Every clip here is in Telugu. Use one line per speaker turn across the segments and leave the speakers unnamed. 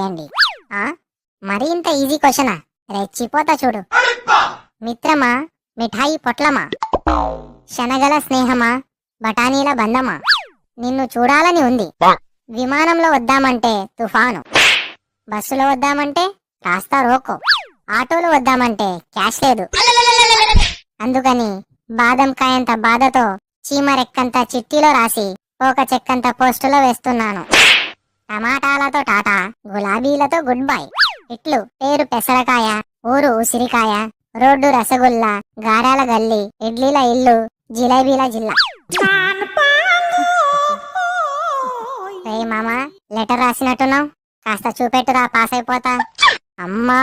రాయండి. మరి ఇంత ఈజీ క్వశ్చనా? రెచ్చిపోతా చూడు. మిత్రమా మిఠాయి పొట్లమా, శనగల స్నేహమా బఠానీల బంధమా, నిన్ను చూడాలని ఉంది, విమానంలో వద్దామంటే తుఫాను, బస్సులో వద్దామంటే రాస్తా రోకో, ఆటోలో వద్దామంటే క్యాష్ లేదు. అందుకని బాదం కాయంత బాధతో చీమరెక్కంత చిట్టిలో రాసి ఒక చెక్కంత పోస్టులో వేస్తున్నాను. టమాటాలతో టాటా, గులాబీలతో గుడ్ బై. ఇట్లు పేరు పెసరకాయ, ఊరు ఉసిరికాయ, రోడ్డు రసగుల్లా, గారాల గల్లి, ఇడ్లీల ఇల్లు, జిలేబీల జిల్లా. రే మామా, లెటర్ రాసినట్టున్నావు, కాస్త చూపెట్టురా, పాస్ అయిపోతా. అమ్మా,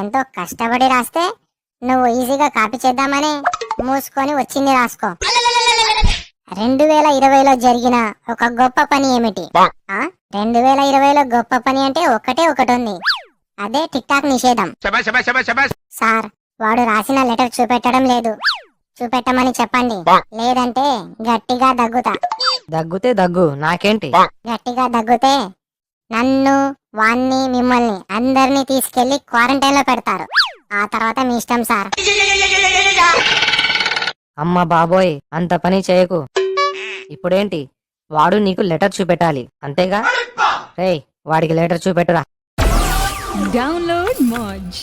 ఎంతో కష్టపడి రాస్తే నువ్వు ఈజీగా కాపీ చేద్దామని మూసుకొని వచ్చింది రాసుకో. 2020లో జరిగిన ఒక గొప్ప పని ఏమిటి? 2020లో గొప్ప పని అంటే ఒకటే ఒకటి ఉంది, అదే టిక్ టాక్ నిషేధం. సార్, వాడు రాసిన లెటర్ చూపెట్టడం లేదు, చూపెట్టమని చెప్పండి, లేదంటే గట్టిగా దగ్గుతా.
దగ్గుతే దగ్గు, నాకేంటి?
గట్టిగా దగ్గుతే నన్ను, వాణ్ణి, మిమ్మల్ని అందరినీ తీసుకెళ్లి క్వారంటైన్ లో పెడతారు. ఆ తర్వాత మీ ఇష్టం సార్.
అమ్మ బాబోయ్, అంత పని చేయకు. ఇప్పుడేంటి, వాడు నీకు లెటర్ చూపెట్టాలి అంతేగా? రేయ్, వాడికి లెటర్ చూపెట్టురా.
Download Moj.